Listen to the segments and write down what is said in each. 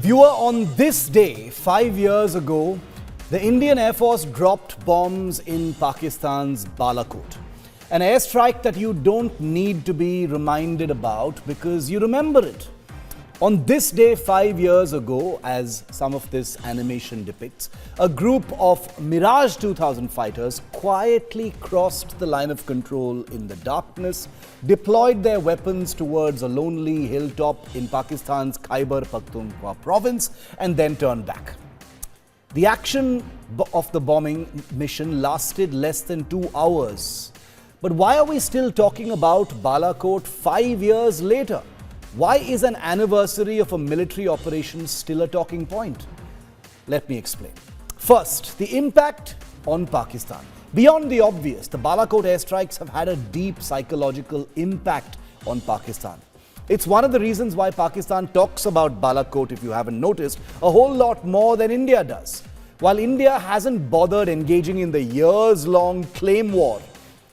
Viewer, on this day, 5 years ago, the Indian Air Force dropped bombs in Pakistan's Balakot. An airstrike that you don't need to be reminded about because you remember it. On this day 5 years ago, as some of this animation depicts, a group of Mirage 2000 fighters quietly crossed the line of control in the darkness, deployed their weapons towards a lonely hilltop in Pakistan's Khyber Pakhtunkhwa province, and then turned back. The action of the bombing mission lasted less than 2 hours. But why are we still talking about Balakot 5 years later? Why is an anniversary of a military operation still a talking point? Let me explain. First, the impact on Pakistan. Beyond the obvious, the Balakot airstrikes have had a deep psychological impact on Pakistan. It's one of the reasons why Pakistan talks about Balakot, if you haven't noticed, a whole lot more than India does. While India hasn't bothered engaging in the years-long claim war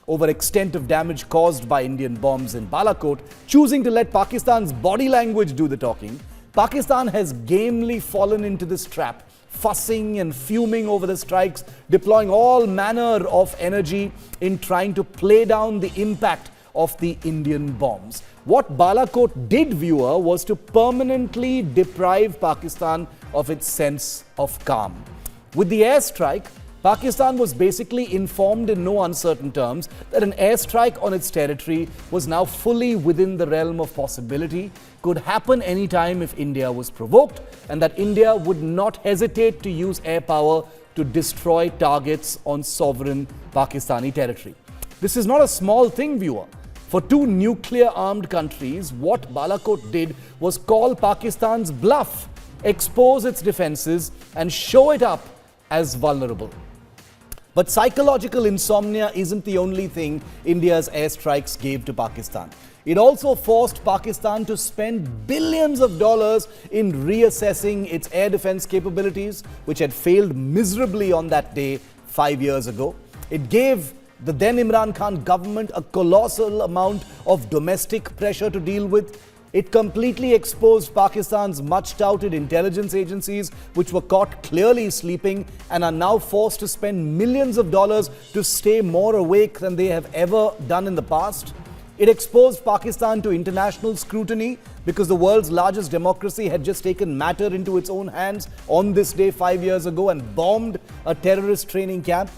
over extent of damage caused by Indian bombs in Balakot, choosing to let Pakistan's body language do the talking, Pakistan has gamely fallen into this trap, fussing and fuming over the strikes, deploying all manner of energy in trying to play down the impact of the Indian bombs. What Balakot did, viewer, was to permanently deprive Pakistan of its sense of calm. With the airstrike, Pakistan was basically informed in no uncertain terms that an airstrike on its territory was now fully within the realm of possibility, could happen anytime if India was provoked, and that India would not hesitate to use air power to destroy targets on sovereign Pakistani territory. This is not a small thing, viewer. For two nuclear-armed countries, what Balakot did was call Pakistan's bluff, expose its defenses, and show it up as vulnerable. But psychological insomnia isn't the only thing India's airstrikes gave to Pakistan. It also forced Pakistan to spend billions of dollars in reassessing its air defense capabilities, which had failed miserably on that day 5 years ago. It gave the then Imran Khan government a colossal amount of domestic pressure to deal with. It completely exposed Pakistan's much-touted intelligence agencies, which were caught clearly sleeping and are now forced to spend millions of dollars to stay more awake than they have ever done in the past. It exposed Pakistan to international scrutiny because the world's largest democracy had just taken matter into its own hands on this day 5 years ago and bombed a terrorist training camp.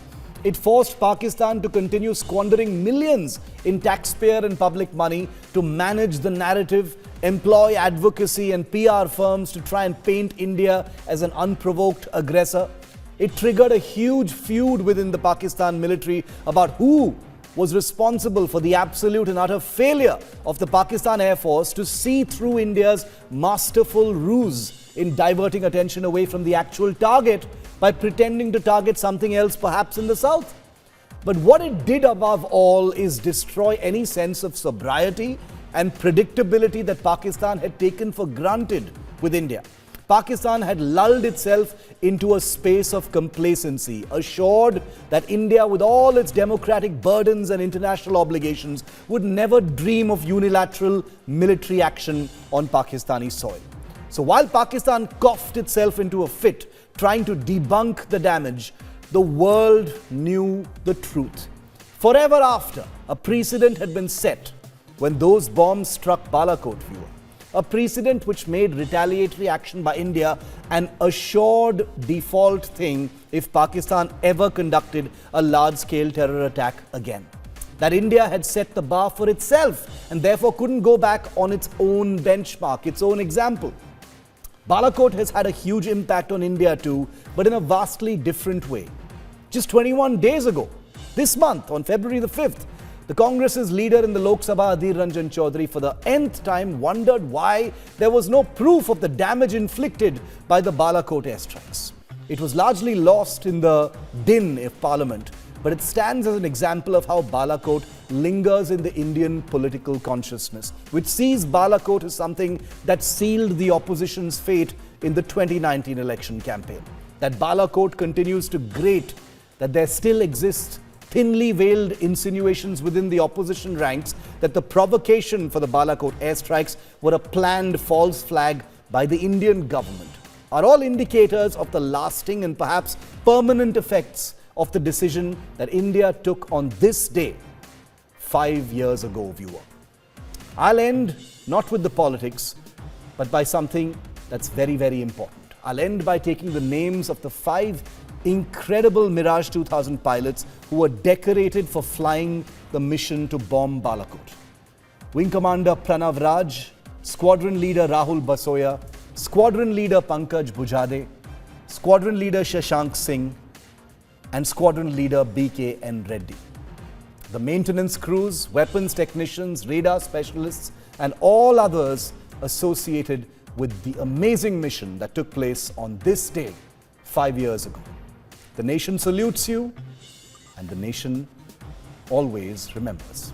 It forced Pakistan to continue squandering millions in taxpayer and public money to manage the narrative, employ advocacy and PR firms to try and paint India as an unprovoked aggressor. It triggered a huge feud within the Pakistan military about who was responsible for the absolute and utter failure of the Pakistan Air Force to see through India's masterful ruse in diverting attention away from the actual target by pretending to target something else, perhaps in the south. But what it did above all is destroy any sense of sobriety and predictability that Pakistan had taken for granted with India. Pakistan had lulled itself into a space of complacency, assured that India, with all its democratic burdens and international obligations, would never dream of unilateral military action on Pakistani soil. So while Pakistan coughed itself into a fit, trying to debunk the damage, the world knew the truth. Forever after, a precedent had been set when those bombs struck Balakot, viewer. A precedent which made retaliatory action by India an assured default thing if Pakistan ever conducted a large-scale terror attack again. That India had set the bar for itself and therefore couldn't go back on its own benchmark, its own example. Balakot has had a huge impact on India too, but in a vastly different way. Just 21 days ago, this month, on February the 5th, the Congress's leader in the Lok Sabha, Adhir Ranjan Chaudhary, for the nth time wondered why there was no proof of the damage inflicted by the Balakot airstrikes. It was largely lost in the din of Parliament, but it stands as an example of how Balakot lingers in the Indian political consciousness, which sees Balakot as something that sealed the opposition's fate in the 2019 election campaign. That Balakot continues to grate, that there still exists thinly veiled insinuations within the opposition ranks that the provocation for the Balakot airstrikes were a planned false flag by the Indian government. are all indicators of the lasting and perhaps permanent effects of the decision that India took on this day 5 years ago, viewer. I'll end not with the politics, but by something that's very, very important. I'll end by taking the names of the 5 incredible Mirage 2000 pilots who were decorated for flying the mission to bomb Balakot. Wing Commander Pranav Raj, Squadron Leader Rahul Basoya, Squadron Leader Pankaj Bujade, Squadron Leader Shashank Singh, and Squadron Leader BKN Reddy. The maintenance crews, weapons technicians, radar specialists, and all others associated with the amazing mission that took place on this day 5 years ago. The nation salutes you, and the nation always remembers.